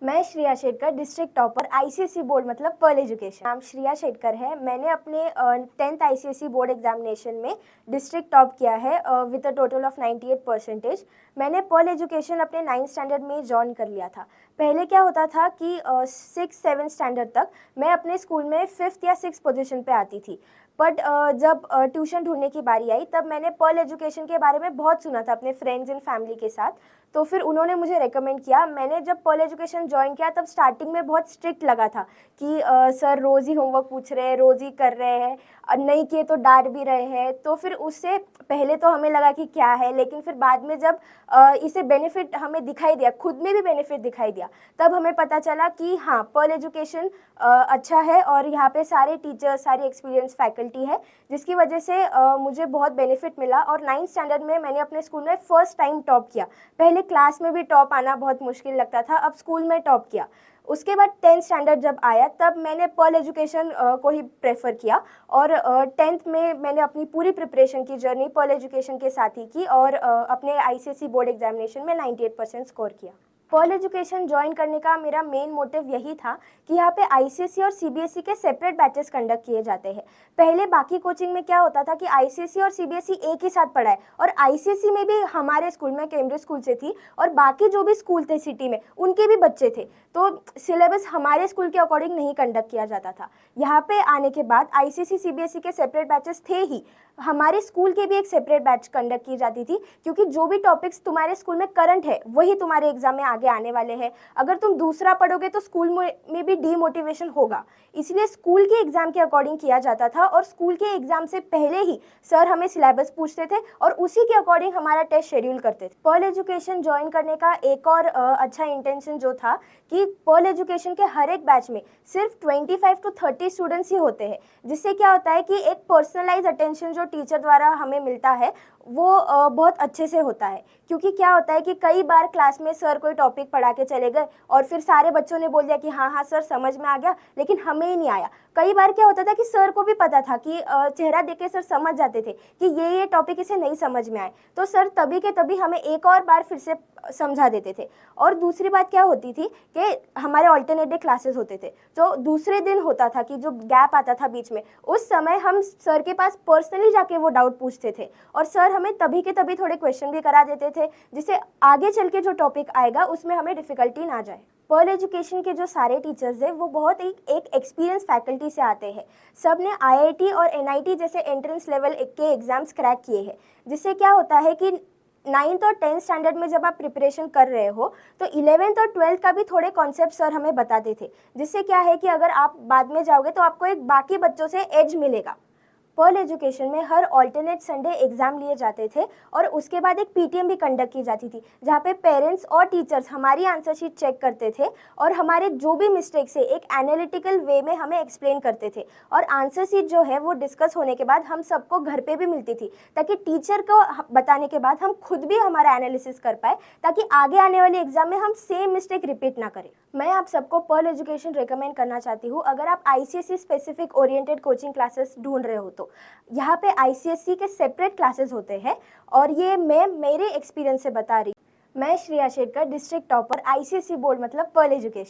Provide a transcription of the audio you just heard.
मैं Shreya Shetkar, district topper, ICSE board मतलब Perl education. नाम श्रेया शेटकर है। मैंने अपने 10th आईसीएसई बोर्ड एग्जामिनेशन में डिस्ट्रिक्ट टॉप किया है विद अ टोटल ऑफ 98%। मैंने पर्ल एजुकेशन अपने 9th स्टैंडर्ड में ज्वाइन कर लिया था। पहले क्या होता था कि 6-7 स्टैंडर्ड तक मैं अपने स्कूल में 5th या 6th पोजीशन पे आती थी। बट जब ट्यूशन ढूंढने की बारी आई तब मैंने पर्ल एजुकेशन के बारे में बहुत सुना था अपने फ्रेंड्स एंड फैमिली के साथ। तो फिर उन्होंने मुझे रेकमेंड किया। मैंने जब पर्ल एजुकेशन ज्वाइन किया तब स्टार्टिंग में बहुत स्ट्रिक्ट लगा था कि सर रोज़ ही होमवर्क पूछ रहे हैं, रोज़ ही कर रहे हैं, नहीं किए तो डांट भी रहे हैं। तो फिर उससे पहले तो हमें लगा कि क्या है, लेकिन फिर बाद में जब इसे बेनिफिट हमें दिखाई दिया, खुद में भी बेनिफिट दिखाई दिया, तब हमें पता चला कि हाँ, पर्ल एजुकेशन अच्छा है और यहाँ पे सारे टीचर्स, सारी एक्सपीरियंस फैकल्टी है, जिसकी वजह से मुझे बहुत बेनिफिट मिला। और 9th स्टैंडर्ड में मैंने अपने स्कूल में फर्स्ट टाइम टॉप किया। पहले क्लास में भी टॉप आना बहुत मुश्किल लगता था, अब स्कूल में टॉप किया। उसके बाद 10th स्टैंडर्ड जब आया तब मैंने पर्ल एजुकेशन को ही प्रेफर किया और 10th में मैंने अपनी पूरी प्रिपरेशन की जर्नी पर्ल एजुकेशन के साथ ही की और अपने आईसीएसई बोर्ड एग्जामिनेशन में 98% स्कोर किया। पर्ल एजुकेशन ज्वाइन करने का मेरा मेन मोटिव यही था कि यहाँ पे आईसीएसई और सीबीएसई के सेपरेट बैचेस कंडक्ट किए जाते हैं। पहले बाकी कोचिंग में क्या होता था कि आईसीएसई और सीबीएसई एक ही साथ पढ़ाए, और आईसीएसई में भी हमारे स्कूल में कैम्ब्रिज स्कूल से थी और बाकी जो भी स्कूल थे सिटी में उनके भी बच्चे थे, तो सिलेबस हमारे स्कूल के अकॉर्डिंग नहीं कंडक्ट किया जाता था। यहाँ पे आने के बाद आईसीएसई सीबीएसई के सेपरेट बैचेस थे ही, हमारे स्कूल के भी एक सेपरेट बैच कंडक्ट की जाती थी, क्योंकि जो भी टॉपिक्स तुम्हारे स्कूल में करंट है वही तुम्हारे एग्जाम में आगे आने वाले हैं। अगर तुम दूसरा पढ़ोगे तो स्कूल में भी डीमोटिवेशन होगा, इसलिए स्कूल के एग्जाम के अकॉर्डिंग किया जाता था। और स्कूल के एग्जाम से पहले ही सर हमें सिलेबस पूछते थे और उसी के अकॉर्डिंग हमारा टेस्ट शेड्यूल करते थे। पर्ल एजुकेशन ज्वाइन करने का एक और अच्छा इंटेंशन जो था कि पर्ल एजुकेशन के हर एक बैच में सिर्फ 25 to 30 स्टूडेंट्स ही होते हैं, जिससे क्या होता है कि एक पर्सनलाइज अटेंशन जो टीचर द्वारा हमें मिलता है वो बहुत अच्छे से होता है। क्योंकि क्या होता है कि कई बार क्लास में सर कोई टॉपिक पढ़ा के चले गए और फिर सारे बच्चों ने बोल दिया कि हाँ हाँ सर समझ में आ गया, लेकिन हमें ही नहीं आया। कई बार क्या होता था कि सर को भी पता था कि चेहरा देख के सर समझ जाते थे कि ये टॉपिक इसे नहीं समझ में आए, तो सर तभी के तभी हमें एक और बार फिर से समझा देते थे। और दूसरी बात क्या होती थी कि हमारे ऑल्टरनेट डे क्लासेस होते थे, तो दूसरे दिन होता था कि जो गैप आता था बीच में, उस समय हम सर के पास पर्सनली जाके वो डाउट पूछते थे और सर हमें तभी के तभी थोड़े क्वेश्चन भी करा देते थे, जिससे आगे चल के जो टॉपिक आएगा उसमें हमें डिफिकल्टी ना जाए। पर्ल एजुकेशन के जो सारे टीचर्स हैं वो बहुत एक एक्सपीरियंस फैकल्टी से आते हैं। सब ने आईआईटी और एनआईटी जैसे एंट्रेंस लेवल के एग्जाम्स क्रैक किए हैं, जिससे क्या होता है कि 9th और 10th स्टैंडर्ड में जब आप प्रिपरेशन कर रहे हो तो 11th और 12th का भी थोड़े कॉन्सेप्ट सर हमें बताते थे, जिससे क्या है कि अगर आप बाद में जाओगे तो आपको एक बाकी बच्चों से एज मिलेगा। पर्ल एजुकेशन में हर ऑल्टरनेट संडे एग्जाम लिए जाते थे और उसके बाद एक पीटीएम भी कंडक्ट की जाती थी, जहाँ पे पेरेंट्स और टीचर्स हमारी आंसर शीट चेक करते थे और हमारे जो भी मिस्टेक्स है एक एनालिटिकल वे में हमें एक्सप्लेन करते थे। और आंसर शीट जो है वो डिस्कस होने के बाद हम सबको घर पे भी मिलती थी, ताकि टीचर को बताने के बाद हम खुद भी हमारा एनालिसिस कर पाए, ताकि आगे आने वाले एग्जाम में हम सेम मिस्टेक रिपीट ना करें। मैं आप सबको पर्ल एजुकेशन रिकमेंड करना चाहती हूँ। अगर आप ICSE specific oriented coaching classes ढूंढ रहे हो तो यहाँ पे आईसीएसई के सेपरेट क्लासेस होते हैं, और ये मैं मेरे एक्सपीरियंस से बता रही। मैं Shreya Shetkar, district topper, ICSE board मतलब पर्ल एजुकेशन।